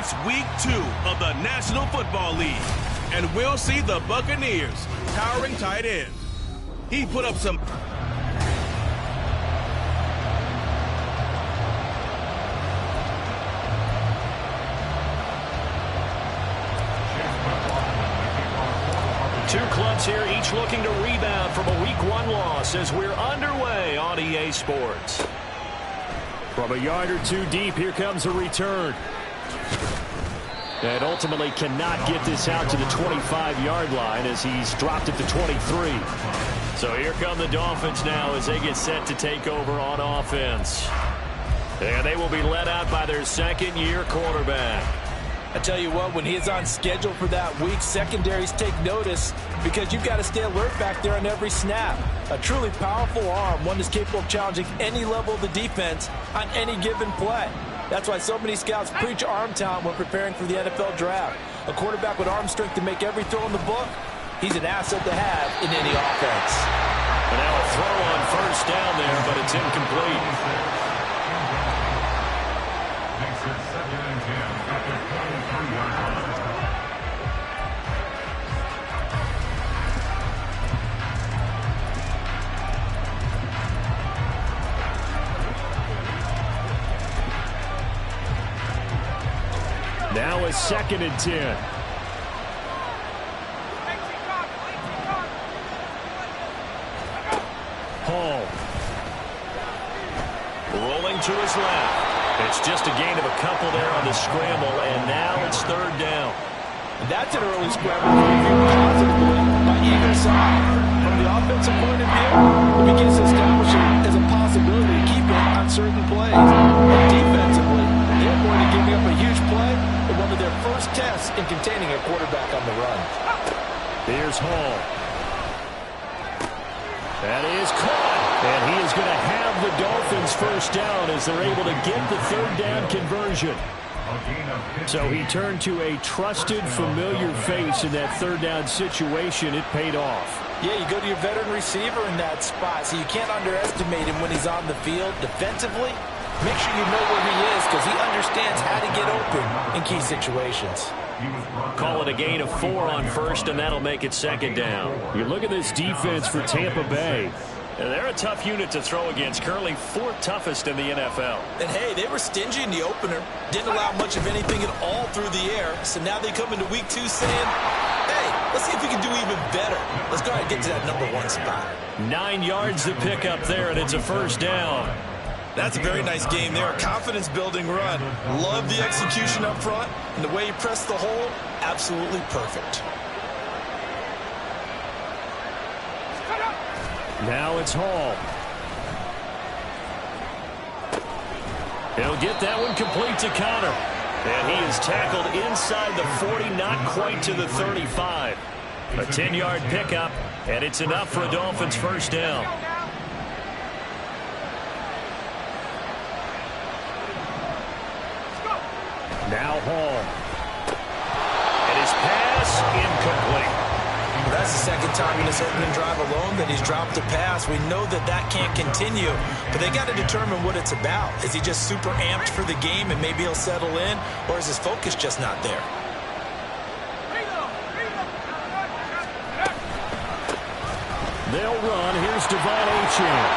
It's week 2 of the National Football League, and we'll see the Buccaneers' towering tight end. He put up some... Two clubs here, each looking to rebound from a Week 1 loss as we're underway on EA Sports. From a yard or two deep, here comes a return. And ultimately cannot get this out to the 25-yard line as he's dropped it to 23. So here come the Dolphins now as they get set to take over on offense. And they will be led out by their second-year quarterback. I tell you what, when he's on schedule for that week, secondaries take notice because you've got to stay alert back there on every snap. A truly powerful arm, one that's capable of challenging any level of the defense on any given play. That's why so many scouts preach arm talent when preparing for the NFL draft. A quarterback with arm strength to make every throw in the book, he's an asset to have in any offense. And now a throw on first down there, but it's incomplete. Now a 2nd and 10. Hall. Rolling to his left. It's just a gain of a couple there on the scramble, and now it's 3rd down. And that's an early scramble viewed positively by either side. From the offensive point of view, it begins to establish it as a possibility to keep it on certain plays. But defensively, they're going to give up a huge play in one of their first tests in containing a quarterback on the run. Here's Hall. That is caught. And he is going to have the Dolphins first down as they're able to get the 3rd down conversion. So he turned to a trusted, familiar face in that 3rd down situation. It paid off. Yeah, you go to your veteran receiver in that spot, so you can't underestimate him when he's on the field. Defensively, make sure you know where he is because he understands how to get open in key situations. Call it a gain of 4 on first, and that'll make it 2nd down. You look at this defense for Tampa Bay. And they're a tough unit to throw against, currently 4th toughest in the NFL. And hey, they were stingy in the opener. Didn't allow much of anything at all through the air. So now they come into week 2 saying, hey, let's see if we can do even better. Let's go ahead and get to that number 1 spot. 9 yards to pick up there, and it's a first down. That's a very nice game there. A confidence-building run. Love the execution up front. And the way he pressed the hole, absolutely perfect. Now it's Hall. He'll get that one complete to Connor. And he is tackled inside the 40, not quite to the 35. A 10-yard pickup, and it's enough for a Dolphins first down. Now Hall. And his pass incomplete. That's the 2nd time in this opening drive alone that he's dropped a pass. We know that that can't continue, but they got to determine what it's about. Is he just super amped for the game and maybe he'll settle in, or is his focus just not there? They'll run. Here's Devon Achane.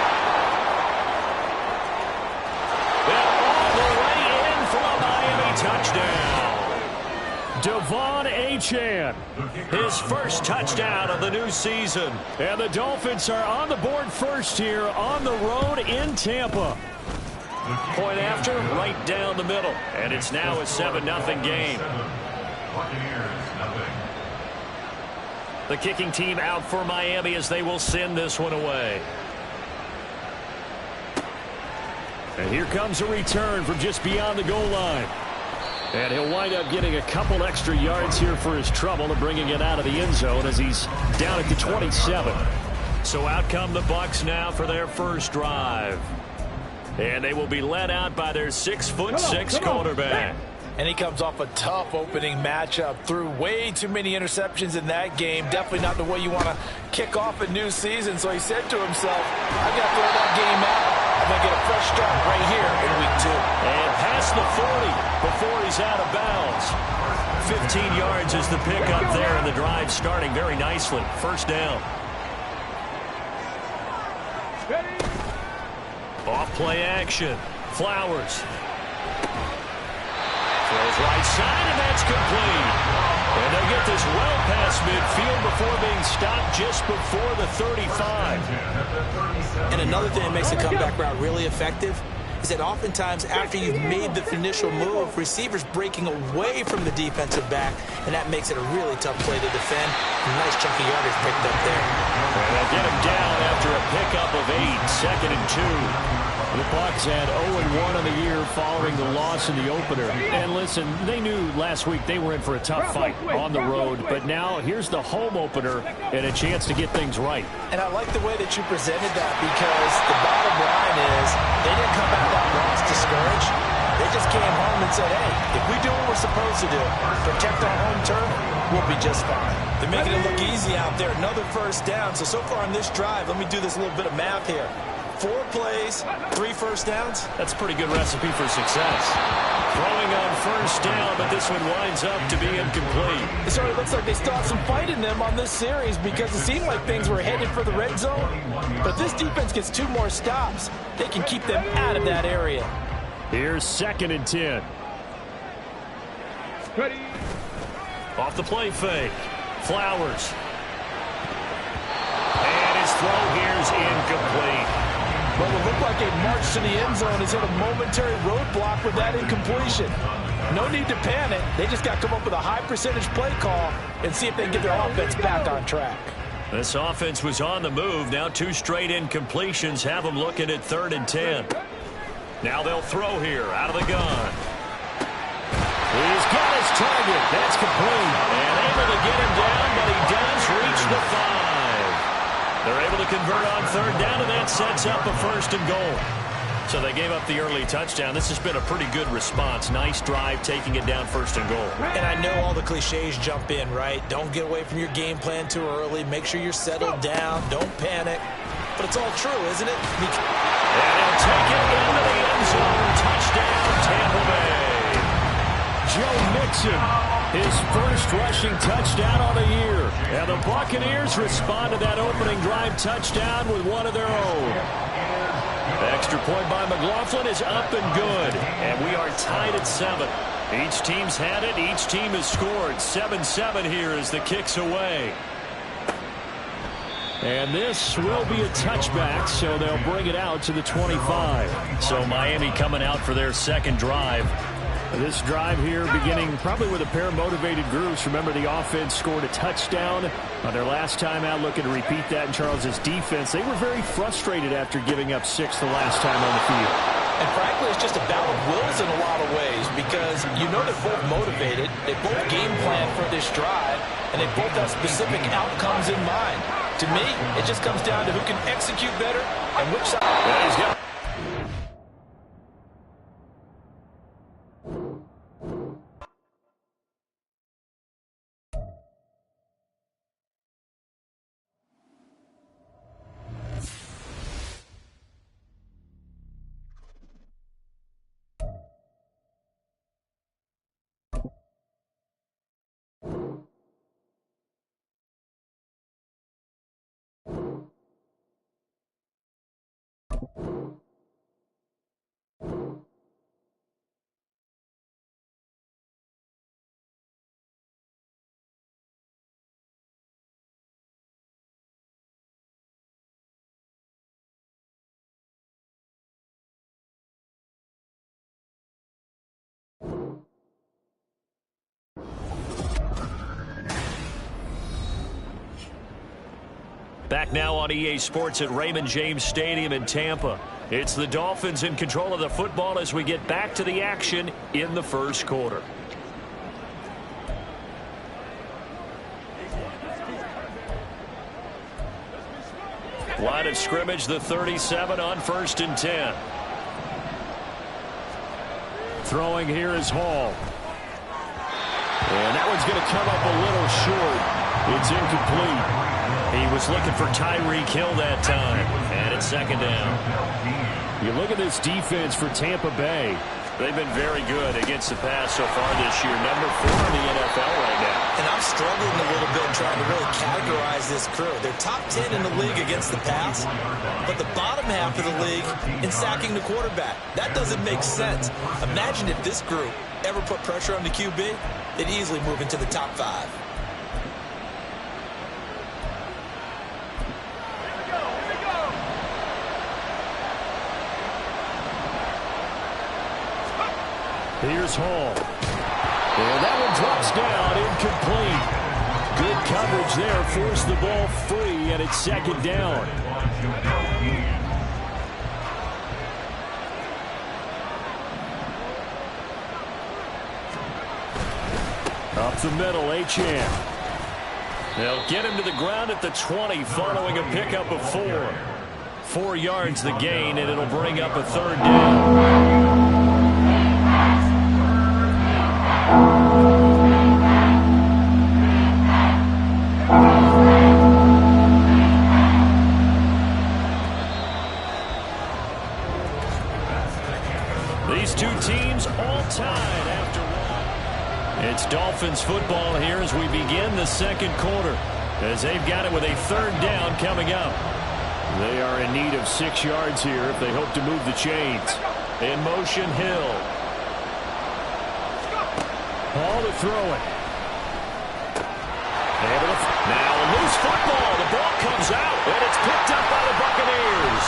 And all the way in for a Miami touchdown. Devon Achane, his first touchdown of the new season. And the Dolphins are on the board first here on the road in Tampa. Point after, right down the middle. And it's now a 7-0 game. The kicking team out for Miami as they will send this one away. And here comes a return from just beyond the goal line. And he'll wind up getting a couple extra yards here for his trouble and bringing it out of the end zone as he's down at the 27. So out come the Bucs now for their first drive. And they will be led out by their 6'6" quarterback. And he comes off a tough opening matchup. Threw way too many interceptions in that game. Definitely not the way you want to kick off a new season. So he said to himself, I've got to throw that game out. I'm going to get a fresh start right here in week 2. And past the 40 before he he's out of bounds. 15 yards is the pickup there, and the drive starting very nicely. First down. Off play action. Flowers. Throws right side, and that's complete. And they get this well past midfield before being stopped just before the 35. And another thing that makes the comeback route really effective is that oftentimes after you've made the initial move, receivers breaking away from the defensive back, and that makes it a really tough play to defend. A nice chunk of yardage picked up there. And they'll get him down after a pickup of 8, 2nd and 2. The Bucs had 0-1 on the year following the loss in the opener. And listen, they knew last week they were in for a tough fight on the road. But now here's the home opener and a chance to get things right. And I like the way that you presented that, because the bottom line is they didn't come out of that loss discouraged. They just came home and said, hey, if we do what we're supposed to do, protect our home turf, we'll be just fine. They're making it look easy out there. Another first down. So far on this drive, let me do this little bit of math here. 4 plays, 3 first downs. That's a pretty good recipe for success. Throwing on first down, but this one winds up to be incomplete. It sort of looks like they still have some fight in them on this series, because it seemed like things were headed for the red zone. But if this defense gets 2 more stops, they can keep them out of that area. Here's 2nd and 10. Ready. Off the play fake. Flowers. And his throw here's incomplete. Well, it looked like a march to the end zone has hit a momentary roadblock with that incompletion. No need to panic. They just got to come up with a high percentage play call and see if they can get their offense back on track. This offense was on the move. Now 2 straight incompletions have them looking at 3rd and 10. Now they'll throw here out of the gun. He's got his target. That's complete. And able to get him down, but he does reach the 5. They're able to convert on 3rd down, and that sets up a 1st and goal. So they gave up the early touchdown. This has been a pretty good response. Nice drive, taking it down 1st and goal. And I know all the cliches jump in, right? Don't get away from your game plan too early. Make sure you're settled down. Don't panic. But it's all true, isn't it? And he'll take it into the end zone. Touchdown, Tampa Bay. Joe Mixon, his first rushing touchdown on the year. And the Buccaneers respond to that opening drive touchdown with one of their own. Extra point by McLaughlin is up and good. And we are tied at 7. Each team's had it. Each team has scored. 7-7 here as the kick's away. And this will be a touchback, so they'll bring it out to the 25. So Miami coming out for their 2nd drive. This drive here beginning probably with a pair of motivated groups. Remember, the offense scored a touchdown on their last time out. Looking to repeat that in Charles's defense. They were very frustrated after giving up 6 the last time on the field. And frankly, it's just a battle of wills in a lot of ways, because you know they're both motivated. They both game plan for this drive, and they both have specific outcomes in mind. To me, it just comes down to who can execute better and which side. Yeah, he's got back now on EA Sports at Raymond James Stadium in Tampa. It's the Dolphins in control of the football as we get back to the action in the 1st quarter. Line of scrimmage, the 37 on 1st and 10. Throwing here is Hall. And that one's going to come up a little short. It's incomplete. He was looking for Tyreek Hill that time. And it's 2nd down. You look at this defense for Tampa Bay. They've been very good against the pass so far this year. Number 4 in the NFL right now. And I'm struggling a little bit trying to really categorize this crew. They're top 10 in the league against the pass, but the bottom half of the league in sacking the quarterback. That doesn't make sense. Imagine if this group ever put pressure on the QB, they'd easily move into the top 5. Here's Hall. And that one drops down, incomplete. Good coverage there, forced the ball free, and it's second down. Up the middle, Achane. They'll get him to the ground at the 20 following a pickup of 4. 4 yards the gain, and it'll bring up a third down. These two teams all tied after one. It's Dolphins football here as we begin the second quarter, as they've got it with a third down coming up. They are in need of 6 yards here if they hope to move the chains. In motion, Hill. Ball to throw it. Now a loose football. The ball comes out, and it's picked up by the Buccaneers.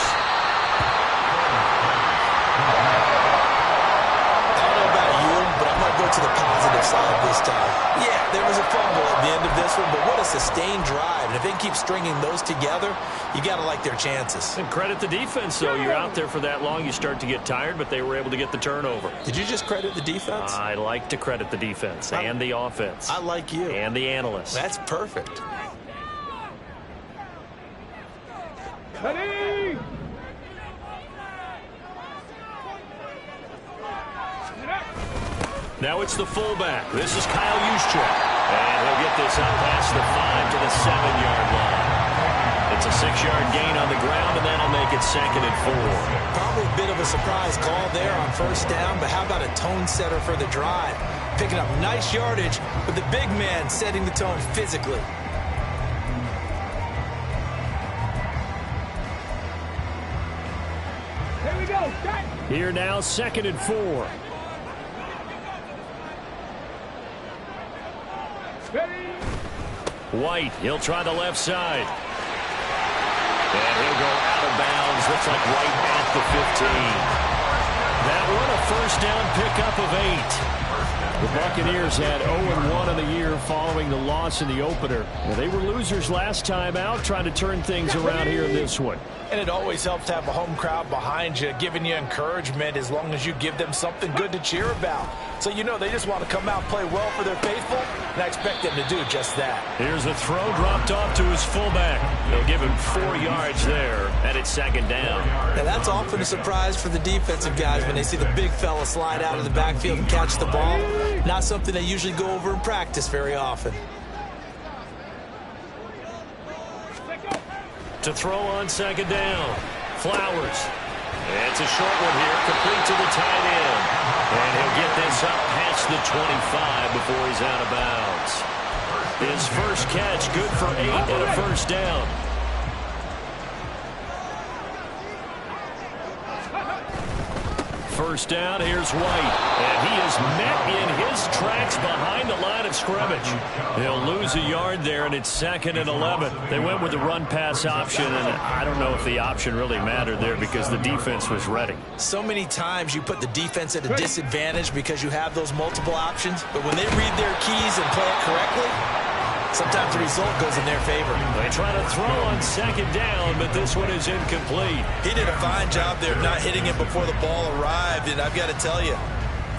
I don't know about you, but I'm going to go to the positive side this time. Yeah, there was a fumble at the end of this one, but what a sustained drive. And if they keep stringing those together, you got to like their chances. And credit the defense, though. You're out there for that long, you start to get tired, but they were able to get the turnover. Did you just credit the defense? I like to credit the defense and the offense. I like you. And the analysts. That's perfect. Ready? Now it's the fullback. This is Kyle Juszczyk. And he'll get this up past the 5 to the 7-yard line. It's a 6-yard gain on the ground, and that'll make it 2nd and 4. Probably a bit of a surprise call there on first down, but how about a tone setter for the drive? Picking up nice yardage, with the big man setting the tone physically. Here we go. Start. Here now, 2nd and 4. Ready? White, he'll try the left side. And he'll go out of bounds. Looks like right at the 15. That one a first down pickup of 8. The Buccaneers had 0-1 in the year following the loss in the opener. Well, they were losers last time out, trying to turn things around here in this one. And it always helps to have a home crowd behind you, giving you encouragement as long as you give them something good to cheer about. So you know they just want to come out and play well for their faithful, and I expect them to do just that. Here's a throw dropped off to his fullback. They'll give him 4 yards there, and it's 2nd down. Now that's often a surprise for the defensive guys when they see the big fella slide out of the backfield and catch the ball. Not something they usually go over in practice very often. To throw on 2nd down. Flowers. It's a short one here, complete to the tight end. And he'll get this up past the 25 before he's out of bounds. His first catch, good for 8 and a first down. First down, here's White. And he is met in his tracks behind the line of scrimmage. He'll lose a yard there, and it's 2nd and 11. They went with the run-pass option, and I don't know if the option really mattered there because the defense was ready. So many times you put the defense at a disadvantage because you have those multiple options, but when they read their keys and play it correctly, sometimes the result goes in their favor. They try to throw on 2nd down, but this one is incomplete. He did a fine job there of not hitting it before the ball arrived, and I've got to tell you,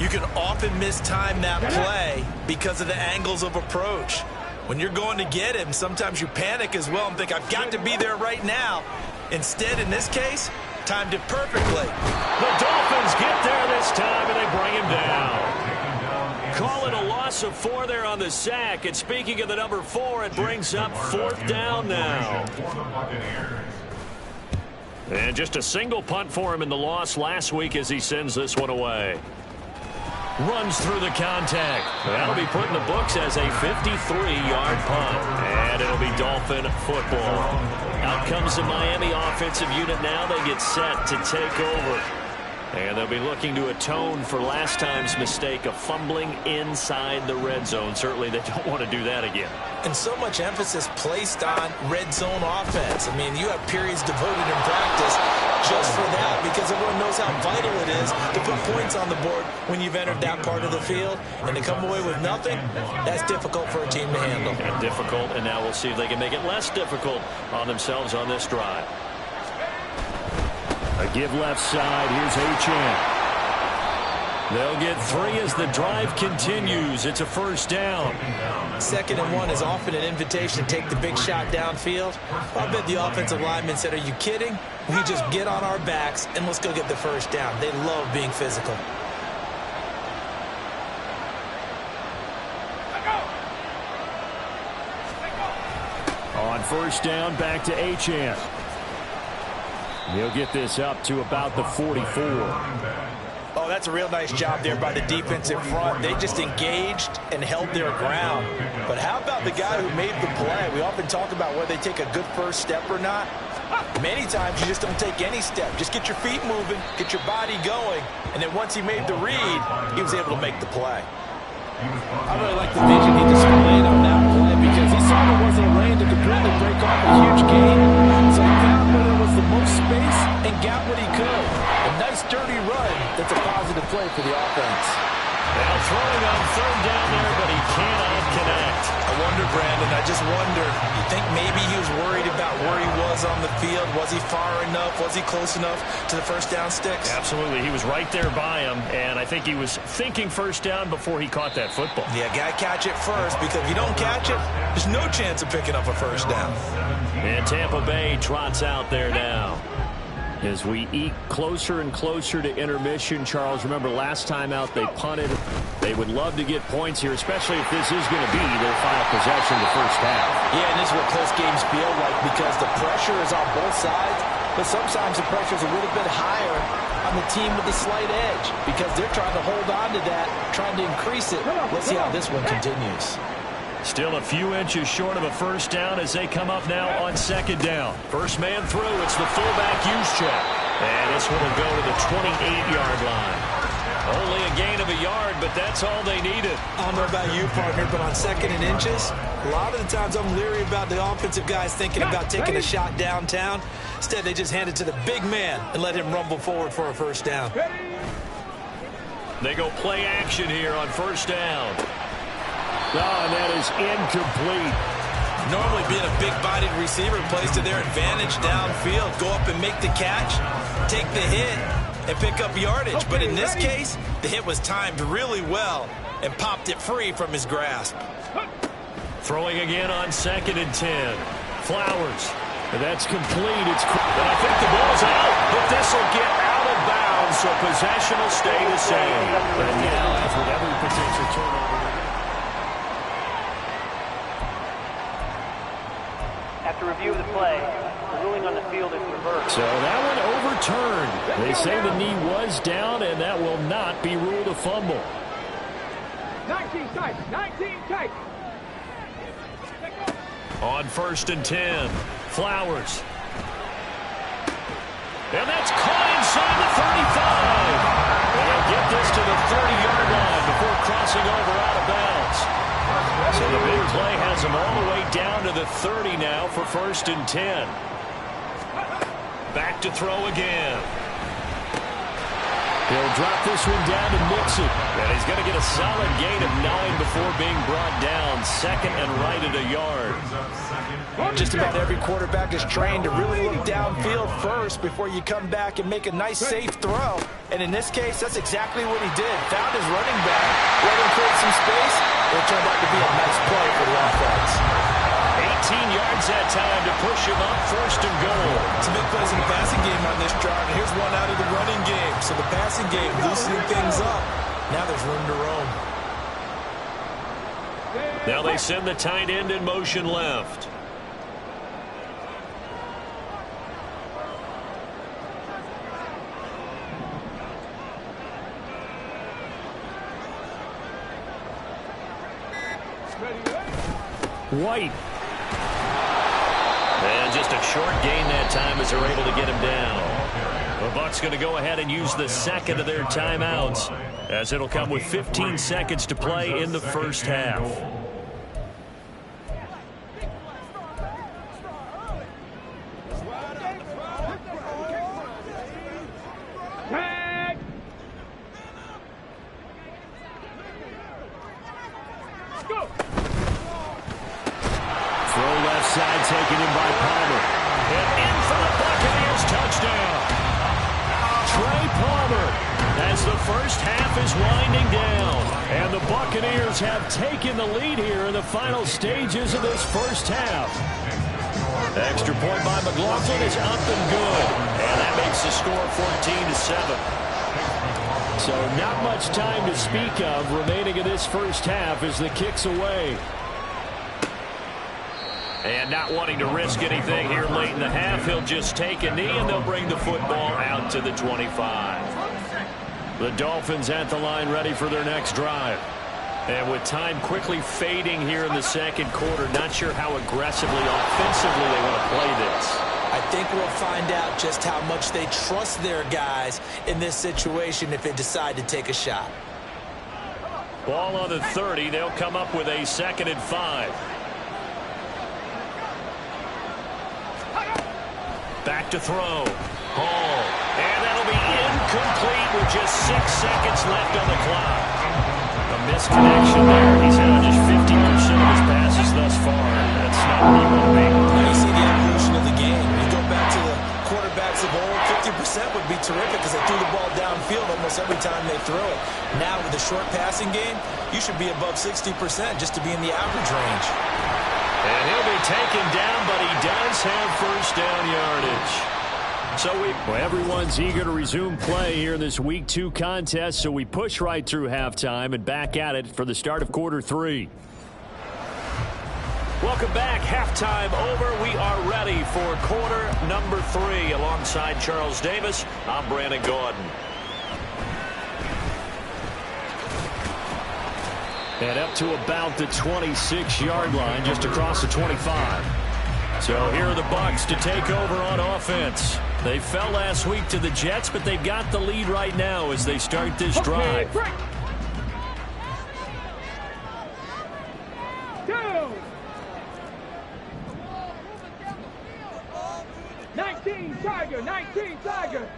you can often mistime that play because of the angles of approach. When you're going to get him, sometimes you panic as well and think, I've got to be there right now. Instead, in this case, timed it perfectly. The Dolphins get there this time, and they bring him down. Call it a loss of 4 there on the sack. And speaking of the number 4, it brings up 4th down now. And just a single punt for him in the loss last week as he sends this one away. Runs through the contact. That'll be put in the books as a 53-yard punt. And it'll be Dolphin football. Out comes the Miami offensive unit now. They get set to take over. And they'll be looking to atone for last time's mistake of fumbling inside the red zone. Certainly they don't want to do that again. And so much emphasis placed on red zone offense. I mean, you have periods devoted in practice just for that because everyone knows how vital it is to put points on the board when you've entered that part of the field. And to come away with nothing, that's difficult for a team to handle. And difficult, and now we'll see if they can make it less difficult on themselves on this drive. A give left side. Here's Achane. They'll get 3 as the drive continues. It's a first down. 2nd and 1 is often an invitation to take the big shot downfield. I bet the offensive lineman said, are you kidding? We just get on our backs and let's go get the first down. They love being physical. On first down, back to Achane. He'll get this up to about the 44. Oh, that's a real nice job there by the defensive front. They just engaged and held their ground. But how about the guy who made the play? We often talk about whether they take a good first step or not. Many times you just don't take any step. Just get your feet moving, get your body going, and then once he made the read, he was able to make the play. I really like the vision he displayed on that play because he saw there wasn't a lane to completely break off a huge gain. So he found where there was the most space and got what he could. A nice dirty run that's a positive play for the offense. Now throwing on 3rd down there, but he cannot connect. I wonder, Brandon, I just wonder, you think maybe he was worried about where he was on the field? Was he far enough? Was he close enough to the first down sticks? Absolutely. He was right there by him, and I think he was thinking first down before he caught that football. Yeah, got to catch it first, because if you don't catch it, there's no chance of picking up a first down. And Tampa Bay trots out there now. As we eke closer and closer to intermission, Charles, remember last time out they punted. They would love to get points here, especially if this is going to be their final possession of the first half. Yeah, and this is what close games feel like because the pressure is on both sides, but sometimes the pressure is a little bit higher on the team with the slight edge because they're trying to hold on to that, trying to increase it. Let's see how this one continues. Still a few inches short of a first down as they come up now on 2nd down. First man through, it's the fullback use check. And this one will go to the 28-yard line. Only a gain of a yard, but that's all they needed. I don't know about you, partner, but on 2nd and inches, a lot of the times I'm leery about the offensive guys thinking about taking a shot downtown. Instead, they just hand it to the big man and let him rumble forward for a first down. They go play action here on first down. Oh, and that is incomplete. Normally being a big-bodied receiver plays to their advantage downfield. Go up and make the catch, take the hit, and pick up yardage. But in this case, the hit was timed really well and popped it free from his grasp. Throwing again on 2nd and 10. Flowers. And that's complete. It's and I think the ball's out, but this will get out of bounds, so possession will stay the same. And now, as with every potential turnover, after review of the play, the ruling on the field is reversed. so that one overturned. They say the knee was down, and that will not be ruled a fumble. 19 tight, 19 tight. On 1st and 10, Flowers. And that's caught inside the 35. And they'll get this to the 30-yard line before crossing over out of bounds. So the big play has them all the way down to the 30 now for 1st and 10. Back to throw again. He'll drop this one down to Mixon. And he's going to get a solid gain of 9 before being brought down. 2nd and right at a yard. Just about every quarterback is trained to really look downfield first before you come back and make a nice, safe throw. And in this case, that's exactly what he did. Found his running back, let him create some space. It turned out to be a nice play for the offense. 18 yards that time to push him up 1st and goal. Some big plays in the passing game on this drive. And here's one out of the running game. So the passing game loosening things up. Now there's room to roam. Now they send the tight end in motion left. White. And just a short gain that time as they're able to get him down. The Bucs going to go ahead and use the second of their timeouts, as it'll come with 15 seconds to play in the first half. Side taken in by Palmer. And in for the Buccaneers touchdown. Trey Palmer as the first half is winding down. And the Buccaneers have taken the lead here in the final stages of this first half. Extra point by McLaughlin is up and good. And that makes the score 14-7. So not much time to speak of remaining in this first half as the kick's away. And not wanting to risk anything here late in the half, he'll just take a knee and they'll bring the football out to the 25. The Dolphins at the line ready for their next drive. And with time quickly fading here in the second quarter, not sure how aggressively, offensively they want to play this. I think we'll find out just how much they trust their guys in this situation if they decide to take a shot. Ball on the 30. They'll come up with a 2nd and 5. Back to throw. Hall. And that'll be incomplete with just 6 seconds left on the clock. A misconnection there. He's hit on just 50% of his passes thus far. That's not what you want to be. Now you see the evolution of the game. You go back to the quarterbacks of old, 50% would be terrific because they threw the ball downfield almost every time they throw it. Now with the short passing game, you should be above 60% just to be in the average range. And he'll be taken down, but he does have first down yardage. So everyone's eager to resume play here in this Week 2 contest, so we push right through halftime and back at it for the start of quarter 3. Welcome back. Halftime over. We are ready for quarter number 3. Alongside Charles Davis, I'm Brandon Gordon. And up to about the 26-yard line, just across the 25. So here are the Bucs to take over on offense. They fell last week to the Jets, but they've got the lead right now as they start this drive. 19 Tiger.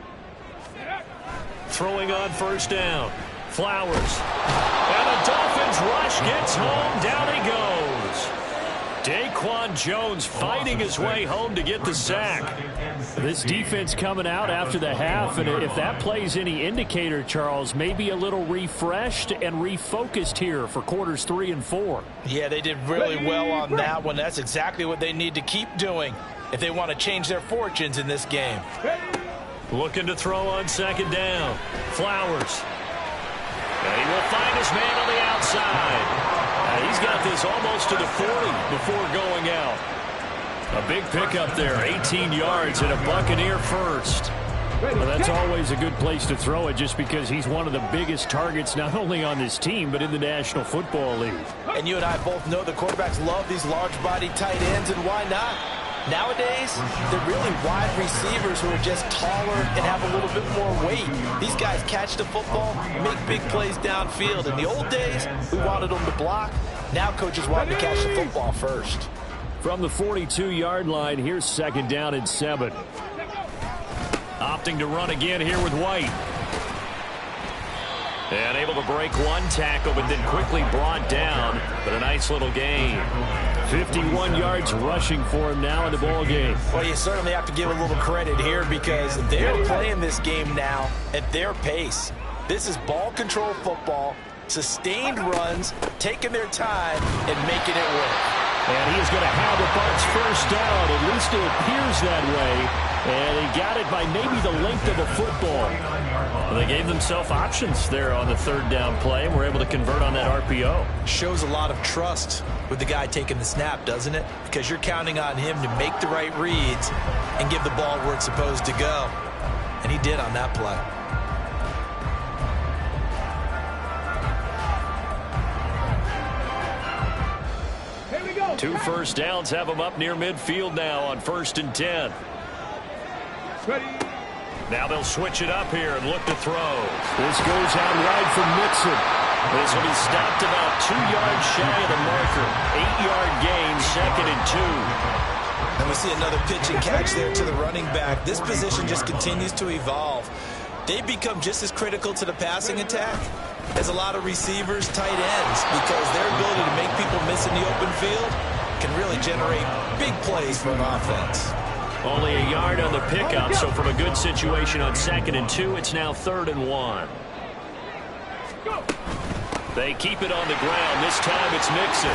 Throwing on first down. Flowers. And the Dolphins rush gets home. Down he goes. Daquan Jones fighting his way home to get the sack. This defense coming out after the half, and if that plays any indicator, Charles, maybe a little refreshed and refocused here for quarters 3 and 4. Yeah, they did really well on that one. That's exactly what they need to keep doing if they want to change their fortunes in this game. Looking to throw on second down. Flowers. And he will find his man on the outside. He's got this almost to the 40 before going out. A big pickup there, 18 yards and a Buccaneer first. Well, that's always a good place to throw it just because he's one of the biggest targets not only on this team but in the National Football League. And you and I both know the quarterbacks love these large-bodied tight ends, and why not? Nowadays, they're really wide receivers who are just taller and have a little bit more weight. These guys catch the football, make big plays downfield. In the old days, we wanted them to block. Now coaches want them to catch the football first. From the 42-yard line, here's second down and 7. Opting to run again here with White. And able to break one tackle, but then quickly brought down. But a nice little gain. 51 yards rushing for him now in the ball game. Well, you certainly have to give a little credit here because they're playing this game now at their pace. This is ball control football, sustained runs, taking their time, and making it work. And he's going to have the Bucs first down. At least it appears that way. And he got it by maybe the length of the football. Well, they gave themselves options there on the third down play and were able to convert on that RPO. Shows a lot of trust with the guy taking the snap, doesn't it? Because you're counting on him to make the right reads and give the ball where it's supposed to go. And he did on that play. 2 first downs have them up near midfield now on 1st and 10. Ready. Now they'll switch it up here and look to throw. This goes out wide for Mixon. This will be stopped about 2 yards shy of the marker. 8-yard gain, 2nd and 2. And we see another pitch and catch there to the running back. This position just continues to evolve. They become just as critical to the passing attack as a lot of receivers, tight ends, because their ability to make people miss in the open field can really generate big plays for an offense. Only a yard on the pickup, so from a good situation on 2nd and 2, it's now 3rd and 1. They keep it on the ground. This time it's Mixon.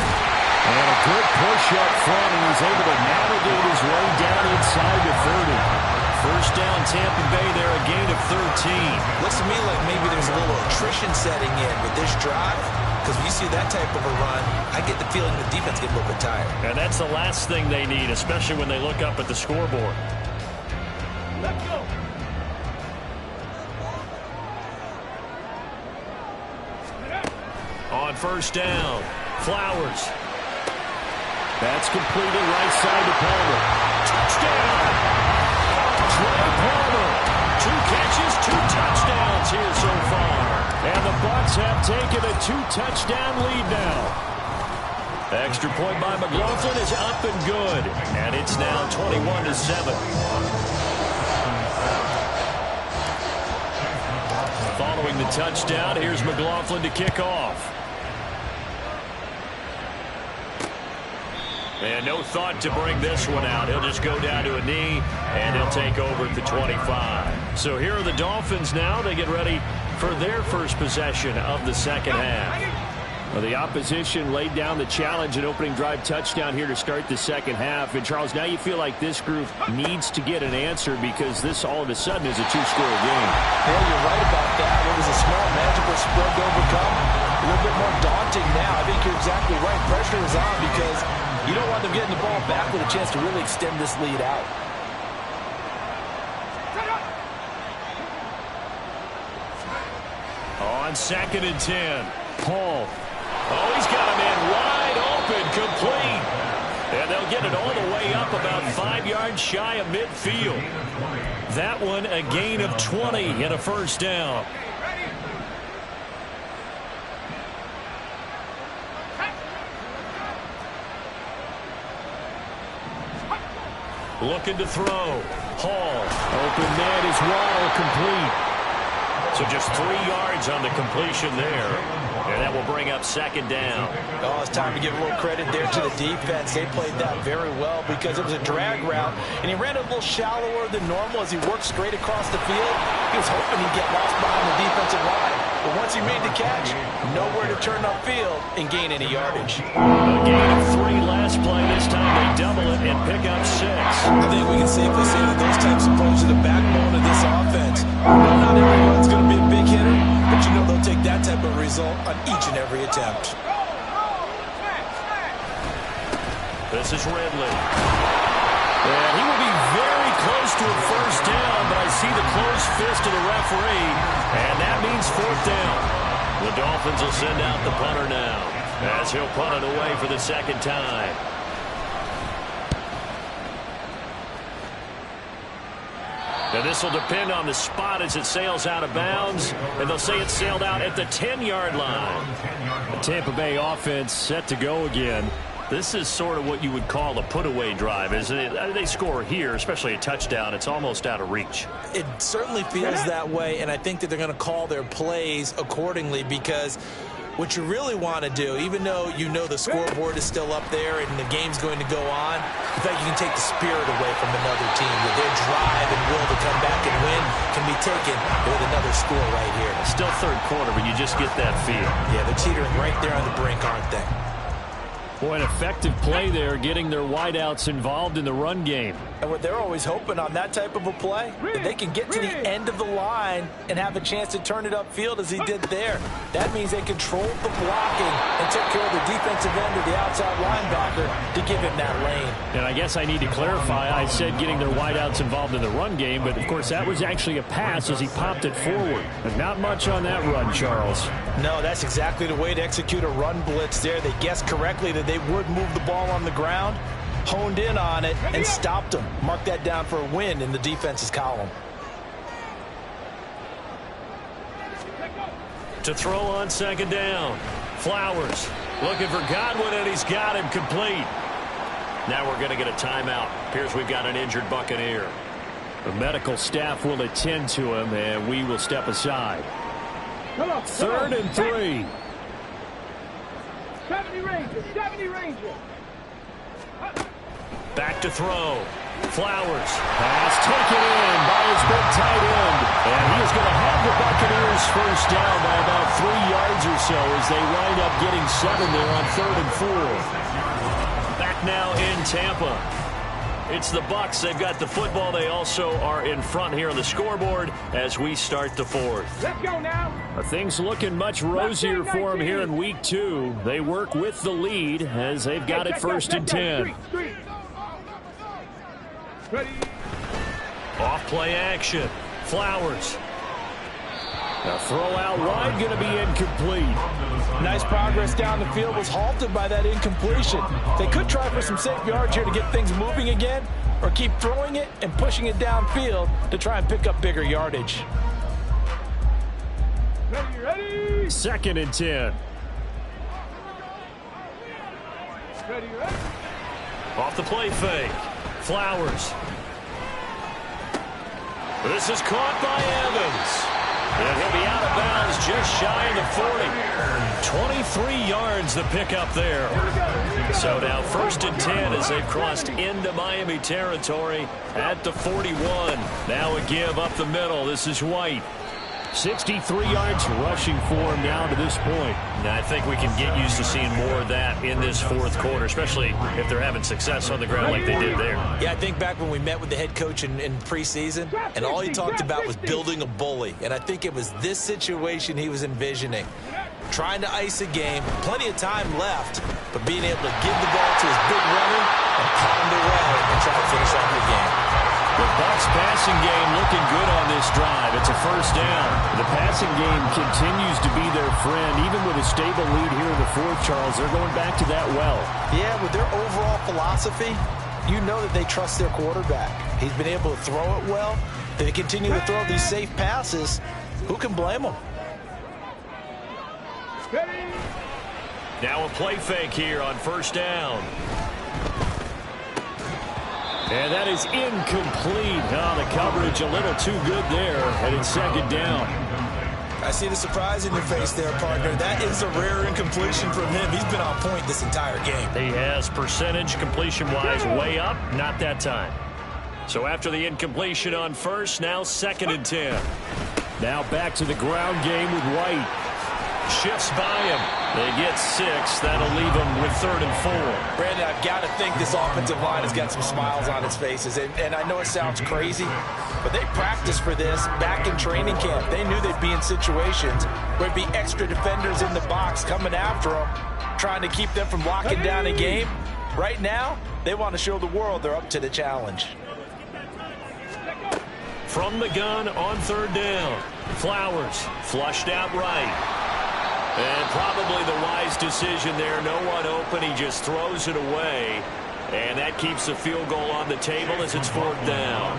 And a good push up front, and he's able to navigate his way down inside the 30. First down, Tampa Bay there, a gain of 13. Looks to me like maybe there's a little attrition setting in with this drive, because when you see that type of a run, I get the feeling the defense gets a little bit tired. And that's the last thing they need, especially when they look up at the scoreboard. Let's go. On first down, Flowers. That's completed right side to Palmer. Touchdown! Trey Palmer. 2 catches, 2 touchdowns here so far. And the Bucs have taken a 2-touchdown lead now. Extra point by McLaughlin is up and good. And it's now 21-7. Following the touchdown, here's McLaughlin to kick off. And no thought to bring this one out. He'll just go down to a knee, and he'll take over at the 25. So here are the Dolphins now. They get ready for their first possession of the second half. Well, the opposition laid down the challenge and opening drive touchdown here to start the second half. And, Charles, now you feel like this group needs to get an answer because this all of a sudden is a 2-score game. Well, you're right about that. It was a small, manageable spread to overcome. A little bit more daunting now. I think you're exactly right. Pressure is on because you don't want them getting the ball back with a chance to really extend this lead out. On 2nd and 10, Paul. Oh, he's got a man wide open, complete. And they'll get it all the way up about 5 yards shy of midfield. That one a gain of 20 and a first down. Looking to throw. Hall. Open man is Waddle, complete. So just 3 yards on the completion there. And that will bring up 2nd down. Oh, it's time to give a little credit there to the defense. They played that very well because it was a drag route, and he ran a little shallower than normal as he worked straight across the field. He was hoping he'd get lost behind the defensive line. But once he made the catch, nowhere to turn upfield and gain any yardage. A gain of 3 last play. This time they double it and pick up 6. I think we can safely say that those types of plays are the backbone of this offense. Not everyone's going to be a big hitter, but you know they'll take that type of result on each and every attempt. This is Ridley. And he will be very close to a first down, but I see the closed fist of the referee, and that means 4th down. The Dolphins will send out the punter now, as he'll punt it away for the 2nd time. Now this will depend on the spot as it sails out of bounds, and they'll say it sailed out at the 10-yard line. The Tampa Bay offense set to go again. This is sort of what you would call a put-away drive, isn't it? They score here, especially a touchdown. It's almost out of reach. It certainly feels that way, and I think that they're going to call their plays accordingly because what you really want to do, even though you know the scoreboard is still up there and the game's going to go on, I think you can take the spirit away from another team. That their drive and will to come back and win can be taken with another score right here. Still 3rd quarter, but you just get that feel. Yeah, they're teetering right there on the brink, aren't they? Boy, an effective play there, getting their wideouts involved in the run game. And what they're always hoping on that type of a play, that they can get to the end of the line and have a chance to turn it upfield as he did there. That means they controlled the blocking and took care of the defensive end of the outside linebacker to give him that lane. And I guess I need to clarify, I said getting their wideouts involved in the run game, but of course that was actually a pass as he popped it forward. But not much on that run, Charles. No, that's exactly the way to execute a run blitz there. They guessed correctly that they would move the ball on the ground, honed in on it, and stopped them. Mark that down for a win in the defense's column. To throw on second down. Flowers looking for Godwin, and he's got him complete. Now we're going to get a timeout. Appears we've got an injured Buccaneer. The medical staff will attend to him, and we will step aside. 3rd and 3. 70 Rangers, 70 Rangers. Back to throw. Flowers. Pass taken in by his big tight end. And he is going to have the Buccaneers first down by about 3 yards or so as they wind up getting 7 there on 3rd and 4. Back now in Tampa. It's the Bucs. They've got the football. They also are in front here on the scoreboard as we start the 4th. Let's go now. Things looking much rosier for them here in week 2. They work with the lead as they've got it 1st and 10. Ready. Off play action. Flowers. The throw out wide going to be incomplete. Nice progress down the field, was halted by that incompletion. They could try for some safe yards here to get things moving again, or keep throwing it and pushing it downfield to try and pick up bigger yardage. Ready. 2nd and 10. Ready. Off the play fake. Flowers. This is caught by Evans. And he'll be out of bounds just shy of the 40. 23 yards the pickup there. So now 1st and 10 as they've crossed into Miami territory at the 41. Now a give up the middle. This is White. 63 yards rushing for him down to this point. Now, I think we can get used to seeing more of that in this 4th quarter, especially if they're having success on the ground like they did there. Yeah, I think back when we met with the head coach in preseason, and all he talked about was building a bully. And I think it was this situation he was envisioning. Trying to ice a game, plenty of time left, but being able to give the ball to his big runner and pound away and try to finish off the game. The Bucs passing game looking good on this drive. It's a 1st down. The passing game continues to be their friend. Even with a stable lead here in the 4th, Charles, they're going back to that well. Yeah, with their overall philosophy, you know that they trust their quarterback. He's been able to throw it well. They continue to throw these safe passes. Who can blame them? Now a play fake here on 1st down. And that is incomplete. Oh, the coverage a little too good there, and it's 2nd down. I see the surprise in your face there, partner. That is a rare incompletion from him. He's been on point this entire game. He has percentage completion-wise way up. Not that time. So after the incompletion on 1st, now 2nd and 10. Now back to the ground game with White. Shifts by him. They get 6. That'll leave them with 3rd and 4. Brandon, I've got to think this offensive line has got some smiles on its faces. And I know it sounds crazy, but they practiced for this back in training camp. They knew they'd be in situations where there'd be extra defenders in the box coming after them, trying to keep them from locking down a game. Right now, they want to show the world they're up to the challenge. From the gun on 3rd down. Flowers flushed out right. And probably the wise decision there. No one open. He just throws it away. And that keeps the field goal on the table as it's 4th down.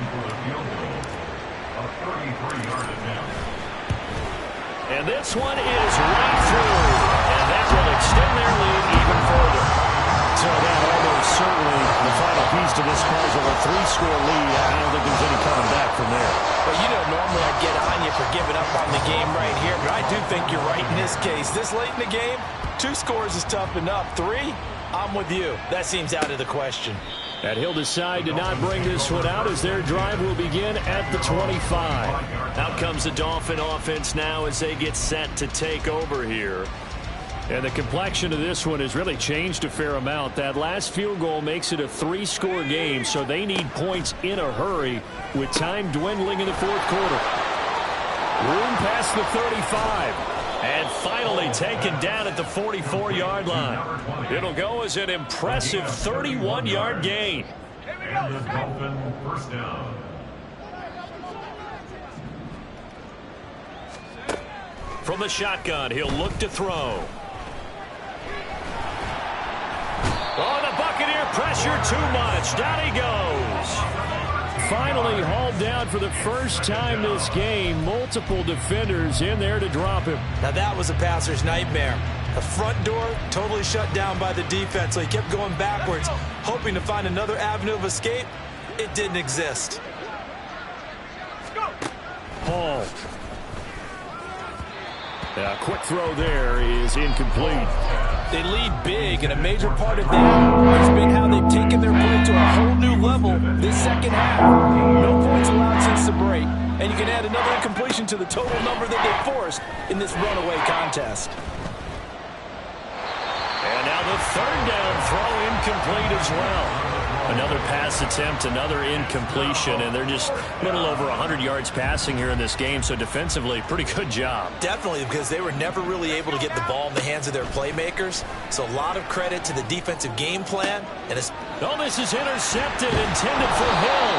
And this one is right through. And that will extend their lead even further. So that almost certainly the final piece to this puzzle. A 3-score lead. I don't think there's any coming back from there. Well, you know, normally I'd get on you for giving up on the game right here, but I do think you're right in this case. This late in the game, 2 scores is tough enough. 3, I'm with you. That seems out of the question. And he'll decide to not bring this one out as their drive will begin at the 25. Out comes the Dolphin offense now as they get set to take over here. And the complexion of this one has really changed a fair amount. That last field goal makes it a 3-score game, so they need points in a hurry with time dwindling in the fourth quarter. Room past the 35. And finally taken down at the 44-yard line. It'll go as an impressive 31-yard gain. And the Dolphin first down. From the shotgun, he'll look to throw. Oh, the Buccaneer pressure too much. Down he goes. Finally hauled down for the first time this game. Multiple defenders in there to drop him. Now that was a passer's nightmare. The front door totally shut down by the defense, so he kept going backwards, hoping to find another avenue of escape. It didn't exist. Paul. A quick throw there is incomplete. They lead big, and a major part of that has been how they've taken their play to a whole new level this second half. No points allowed since the break, and you can add another incompletion to the total number that they forced in this runaway contest. And now the third down throw incomplete as well. Another pass attempt, another incompletion, and they're just a little over 100 yards passing here in this game, so defensively, pretty good job. Definitely, because they were never really able to get the ball in the hands of their playmakers, so a lot of credit to the defensive game plan. And oh, this is intercepted, intended for Hill.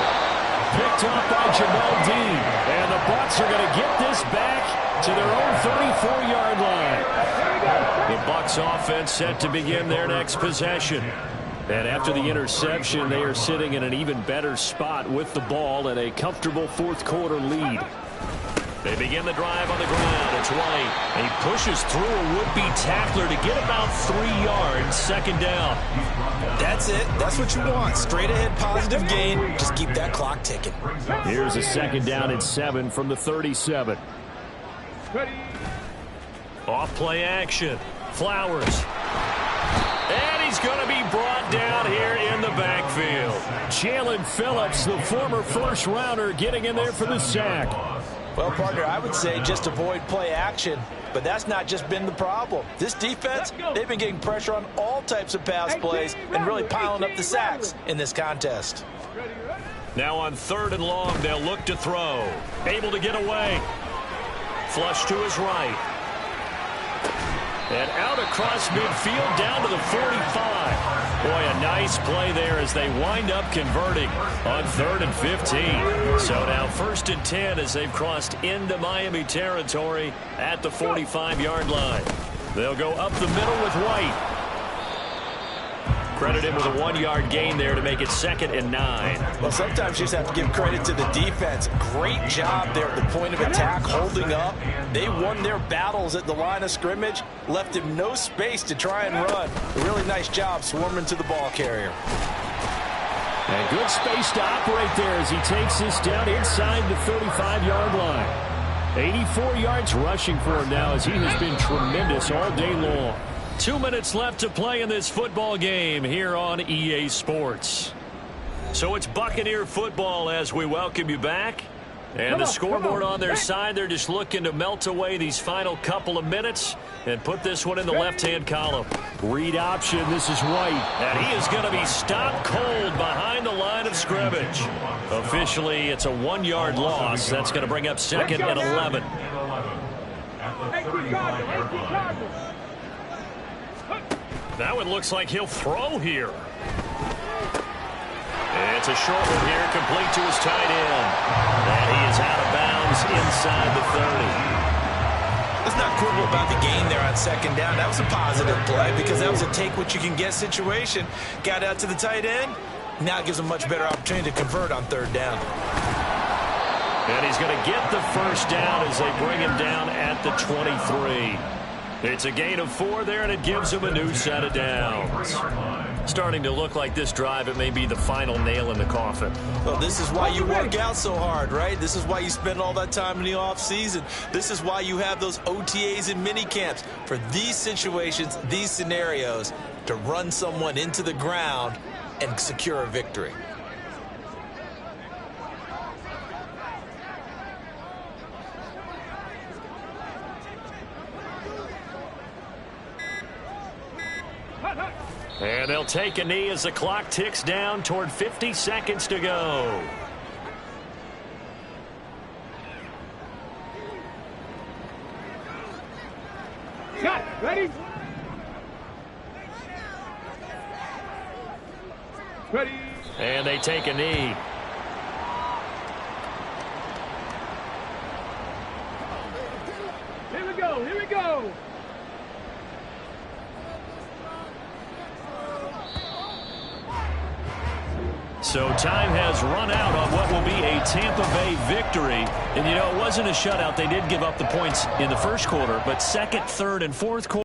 Picked off by Jamel Dean, and the Bucs are going to get this back to their own 34-yard line. The Bucs offense set to begin their next possession. And after the interception, they are sitting in an even better spot with the ball and a comfortable fourth-quarter lead. They begin the drive on the ground. It's White. And he pushes through a would-be tackler to get about 3 yards, second down. That's it. That's what you want. Straight ahead positive gain. Just keep that clock ticking. Here's a second down and 7 from the 37. Off play action. Flowers. And he's going to be brought down here in the backfield. Jalen Phillips, the former first-rounder, getting in there for the sack. Well, partner, I would say just avoid play action, but that's not just been the problem. This defense, they've been getting pressure on all types of pass plays and really piling up the sacks in this contest. Now on 3rd and long, they'll look to throw. Able to get away. Flush to his right. And out across midfield down to the 45. Boy, a nice play there as they wind up converting on 3rd and 15. So now 1st and 10 as they've crossed into Miami territory at the 45-yard line. They'll go up the middle with White. Credit him with a 1-yard gain there to make it 2nd and 9. Well, sometimes you just have to give credit to the defense. Great job there at the point of attack, holding up. They won their battles at the line of scrimmage, left him no space to try and run. A really nice job swarming to the ball carrier. And good space to operate there as he takes this down inside the 35-yard line. 84 yards rushing for him now as he has been tremendous all day long. 2 minutes left to play in this football game here on EA Sports. So it's Buccaneer football as we welcome you back. And the scoreboard on their side, they're just looking to melt away these final couple of minutes and put this one in the left-hand column. Read option, this is White. And he is going to be stopped cold behind the line of scrimmage. Officially, it's a 1-yard loss. That's going to bring up 2nd and 11. That one looks like he'll throw here. It's a short one here, complete to his tight end. And he is out of bounds inside the 30. Let's not quibble about the gain there on 2nd down. That was a positive play because that was a take-what-you-can-get situation. Got out to the tight end. Now it gives him a much better opportunity to convert on 3rd down. And he's going to get the first down as they bring him down at the 23. It's a gain of 4 there, and it gives him a new set of downs. Starting to look like this drive, it may be the final nail in the coffin. Well, this is why you work out so hard, right? This is why you spend all that time in the offseason. This is why you have those OTAs and mini camps for these situations, these scenarios, to run someone into the ground and secure a victory. And they'll take a knee as the clock ticks down toward 50 seconds to go. Shot. Ready? Ready. And they take a knee. Here we go. Here we go. So time has run out on what will be a Tampa Bay victory. And, you know, it wasn't a shutout. They did give up the points in the first quarter, but second, third, and fourth quarter.